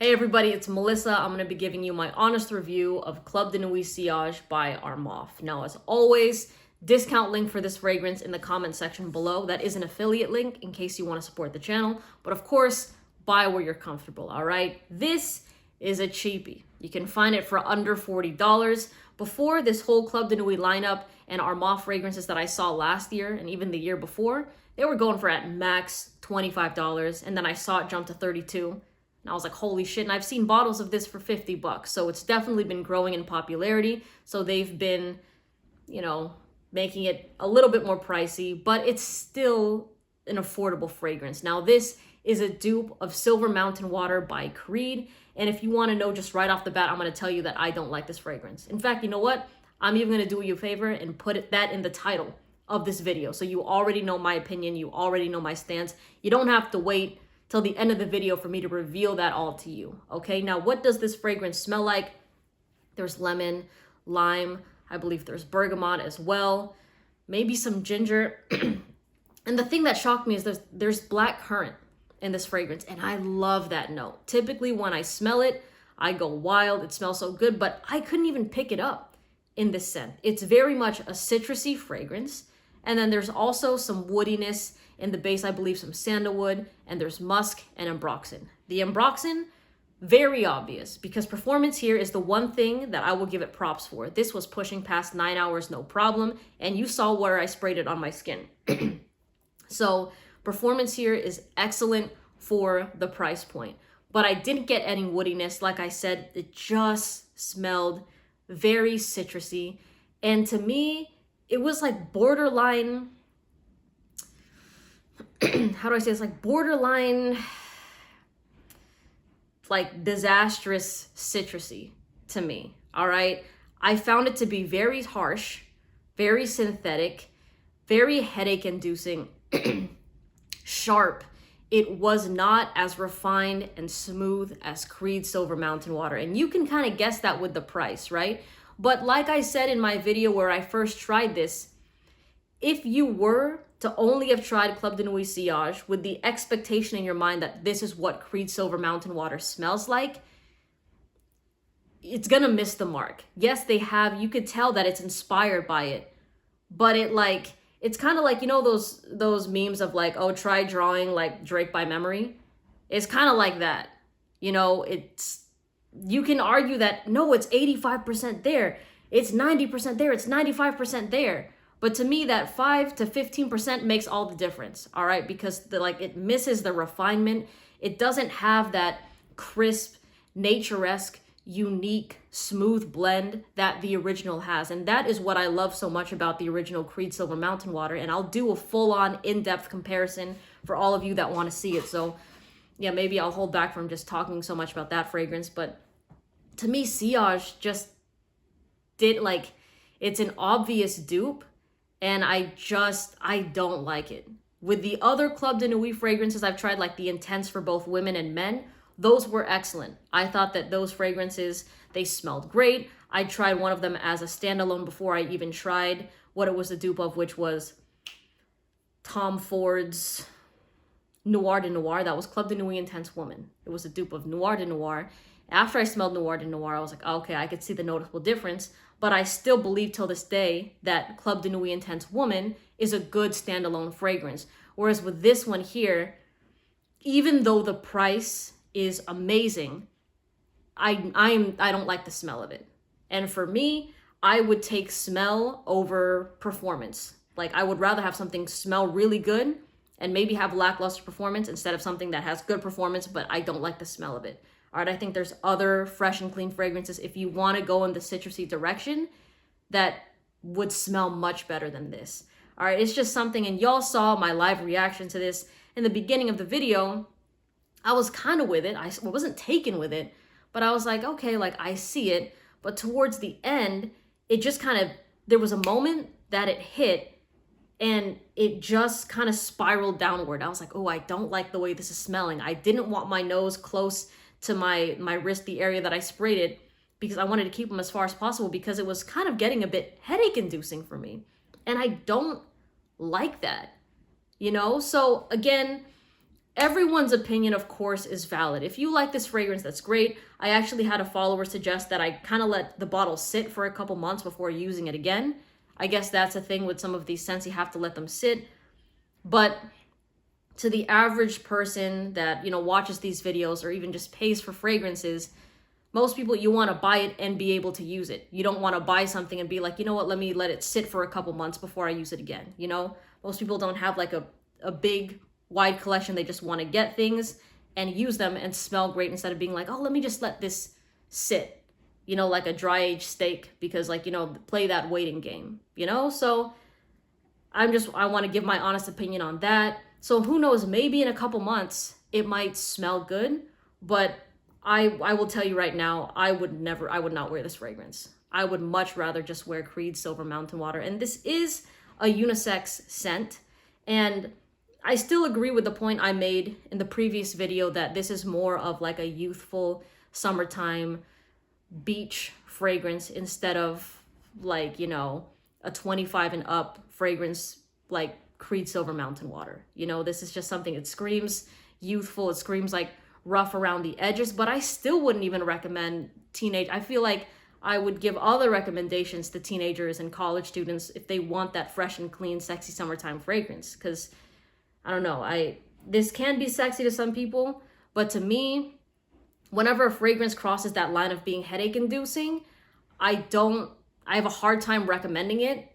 Hey everybody, it's Melissa. I'm going to be giving you my honest review of Club de Nuit Sillage by Armaf. Now, as always, discount link for this fragrance in the comment section below. That is an affiliate link in case you want to support the channel. But of course, buy where you're comfortable, all right? This is a cheapie. You can find it for under $40. Before this whole Club de Nuit lineup and Armaf fragrances that I saw last year and even the year before, they were going for at max $25. And then I saw it jump to $32. And I was like, holy shit. And I've seen bottles of this for $50. So it's definitely been growing in popularity. So they've been, making it a little bit more pricey, but it's still an affordable fragrance. Now, this is a dupe of Silver Mountain Water by Creed. And if you want to know just right off the bat, I'm going to tell you that I don't like this fragrance. In fact, you know what? I'm even going to do you a favor and put that in the title of this video. So you already know my opinion. You already know my stance. You don't have to wait till the end of the video for me to reveal that all to you. Okay, now what does this fragrance smell like? There's lemon, lime, I believe there's bergamot as well, maybe some ginger. And the thing that shocked me is there's black currant in this fragrance, and I love that note. Typically when I smell it, I go wild. It smells so good, but I couldn't even pick it up in this scent. It's very much a citrusy fragrance. And then there's also some woodiness in the base, I believe some sandalwood, and there's musk and ambroxan. The ambroxan, very obvious, because performance here is the one thing that I will give it props for. This was pushing past 9 hours, no problem, and you saw where I sprayed it on my skin. So performance here is excellent for the price point. But I didn't get any woodiness. Like I said, it just smelled very citrusy. And to me, it was like borderline, how do I say this? Like borderline, like disastrous citrusy to me, all right? I found it to be very harsh, very synthetic, very headache-inducing, sharp. It was not as refined and smooth as Creed Silver Mountain Water. And you can kind of guess that with the price, right? But like I said in my video where I first tried this, if you were to only have tried Club de Nuit Sillage with the expectation in your mind that this is what Creed Silver Mountain Water smells like, it's gonna miss the mark. Yes, you could tell that it's inspired by it, but it's kind of like, those memes of like, oh, try drawing like Drake by memory. It's kind of like that. You can argue that, no, it's 85% there. It's 90% there. It's 95% there. But to me, that 5 to 15% makes all the difference, all right? Because it misses the refinement. It doesn't have that crisp, nature-esque, unique, smooth blend that the original has. And that is what I love so much about the original Creed Silver Mountain Water. And I'll do a full-on, in-depth comparison for all of you that want to see it. So yeah, maybe I'll hold back from just talking so much about that fragrance. But to me, Sillage just it's an obvious dupe. And I don't like it. With the other Club de Nuit fragrances I've tried, like the Intense for both women and men, those were excellent. I thought that those fragrances, they smelled great. I tried one of them as a standalone before I even tried what it was a dupe of, which was Tom Ford's Noir de Noir. That was Club de Nuit Intense Woman. It was a dupe of Noir de Noir. After I smelled Noir de Noir, I was like, okay, I could see the noticeable difference. But I still believe till this day that Club de Nuit Intense Woman is a good standalone fragrance. Whereas with this one here, even though the price is amazing, I don't like the smell of it. And for me, I would take smell over performance. Like, I would rather have something smell really good and maybe have lackluster performance instead of something that has good performance, but I don't like the smell of it. All right, I think there's other fresh and clean fragrances if you want to go in the citrusy direction that would smell much better than this. All right, it's just something, and y'all saw my live reaction to this in the beginning of the video. I was kind of with it. I wasn't taken with it, but I was like, okay, I see it. But towards the end, it just there was a moment that it hit and it just kind of spiraled downward. I was like, oh, I don't like the way this is smelling. I didn't want my nose close to my wrist, the area that I sprayed it, because I wanted to keep them as far as possible because it was kind of getting a bit headache inducing for me. And I don't like that, So again, everyone's opinion, of course, is valid. If you like this fragrance, that's great. I actually had a follower suggest that I kind of let the bottle sit for a couple months before using it again. I guess that's a thing with some of these scents, you have to let them sit. But to the average person that, watches these videos or even just pays for fragrances, most people, you want to buy it and be able to use it. You don't want to buy something and be like, you know what, let me let it sit for a couple months before I use it again. Most people don't have like a big wide collection. They just want to get things and use them and smell great instead of being like, oh, let me just let this sit, like a dry aged steak, because play that waiting game, So I want to give my honest opinion on that. So who knows, maybe in a couple months it might smell good, but I will tell you right now, I would not wear this fragrance. I would much rather just wear Creed Silver Mountain Water. And this is a unisex scent. And I still agree with the point I made in the previous video that this is more of like a youthful summertime beach fragrance instead of like, a 25 and up fragrance like Creed Silver Mountain Water. This is just something, it screams youthful, it screams like rough around the edges, but I still wouldn't even recommend teenage. I feel like I would give other recommendations to teenagers and college students if they want that fresh and clean, sexy summertime fragrance. Because I don't know, this can be sexy to some people, but to me, whenever a fragrance crosses that line of being headache inducing, I have a hard time recommending it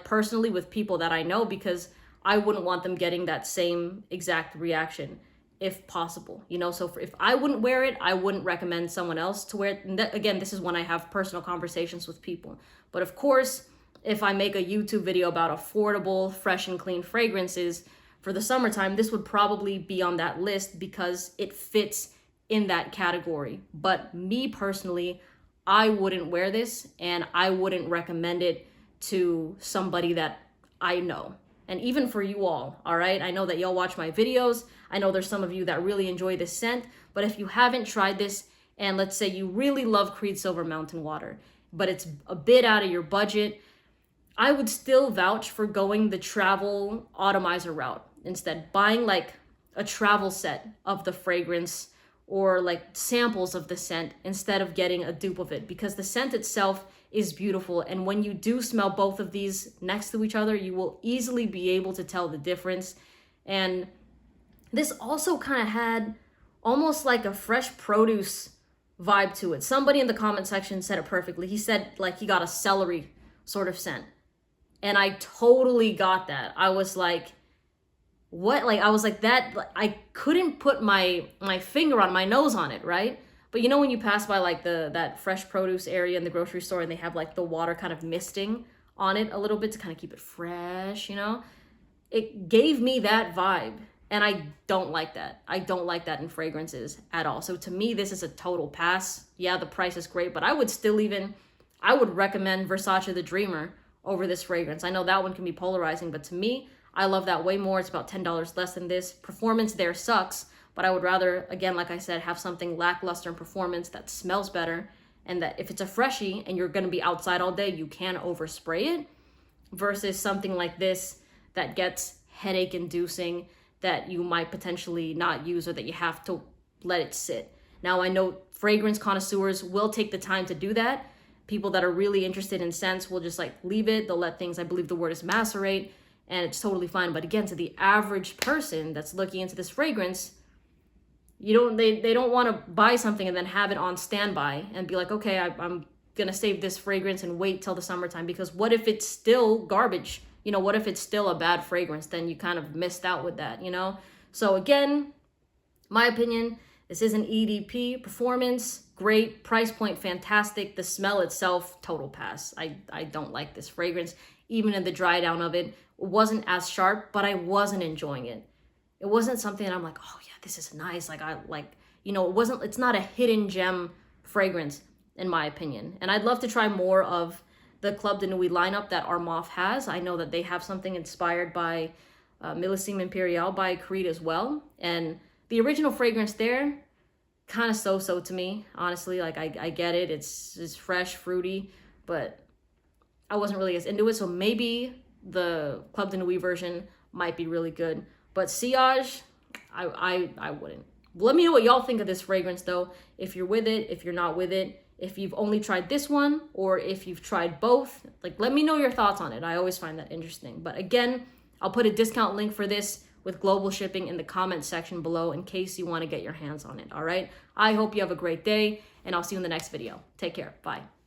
personally with people that I know, because I wouldn't want them getting that same exact reaction if possible, so if I wouldn't wear it, I wouldn't recommend someone else to wear it. And again, this is when I have personal conversations with people. But of course, if I make a YouTube video about affordable, fresh and clean fragrances for the summertime, this would probably be on that list because it fits in that category. But me personally, I wouldn't wear this and I wouldn't recommend it to somebody that I know. And even for you all right? I know that y'all watch my videos. I know there's some of you that really enjoy this scent, but if you haven't tried this, and let's say you really love Creed Silver Mountain Water, but it's a bit out of your budget, I would still vouch for going the travel atomizer route. Instead, buying like a travel set of the fragrance or like samples of the scent instead of getting a dupe of it, because the scent itself is beautiful. And when you do smell both of these next to each other, you will easily be able to tell the difference. And this also kind of had almost like a fresh produce vibe to it. Somebody in the comment section said it perfectly. He said like he got a celery sort of scent. And I totally got that. I was like, what? Like, I was like that. I couldn't put my finger on my nose on it, right? But when you pass by like that fresh produce area in the grocery store and they have like the water kind of misting on it a little bit to kind of keep it fresh, it gave me that vibe. And I don't like that. I don't like that in fragrances at all. So to me, this is a total pass. Yeah, the price is great, but I would recommend Versace The Dreamer over this fragrance. I know that one can be polarizing, but to me, I love that way more. It's about $10 less than this. Performance there sucks, but I would rather, again, like I said, have something lackluster in performance that smells better, and that if it's a freshie and you're going to be outside all day, you can overspray it, versus something like this that gets headache inducing, that you might potentially not use or that you have to let it sit. Now, I know fragrance connoisseurs will take the time to do that. People that are really interested in scents will just like leave it. They'll let things, I believe the word is macerate, and it's totally fine. But again, to the average person that's looking into this fragrance, they don't want to buy something and then have it on standby and be like, okay, I'm gonna save this fragrance and wait till the summertime, because what if it's still garbage? What if it's still a bad fragrance? Then you kind of missed out with that, So again, my opinion, this is an EDP. Performance, great. Price point, fantastic. The smell itself, total pass. I don't like this fragrance. Even in the dry down of it wasn't as sharp, but I wasn't enjoying it. It wasn't something that I'm like, oh yeah, this is nice. It's not a hidden gem fragrance in my opinion. And I'd love to try more of the Club de Nuit lineup that Armaf has. I know that they have something inspired by Millésime Impériale by Creed as well. And the original fragrance there, kind of so-so to me, honestly. Like, I get it. It's fresh, fruity, but I wasn't really as into it. So maybe the Club de Nuit version might be really good. But Sillage, I wouldn't. Let me know what y'all think of this fragrance though. If you're with it, if you're not with it, if you've only tried this one, or if you've tried both. Like, let me know your thoughts on it. I always find that interesting. But again, I'll put a discount link for this with global shipping in the comment section below in case you want to get your hands on it, all right? I hope you have a great day, and I'll see you in the next video. Take care. Bye.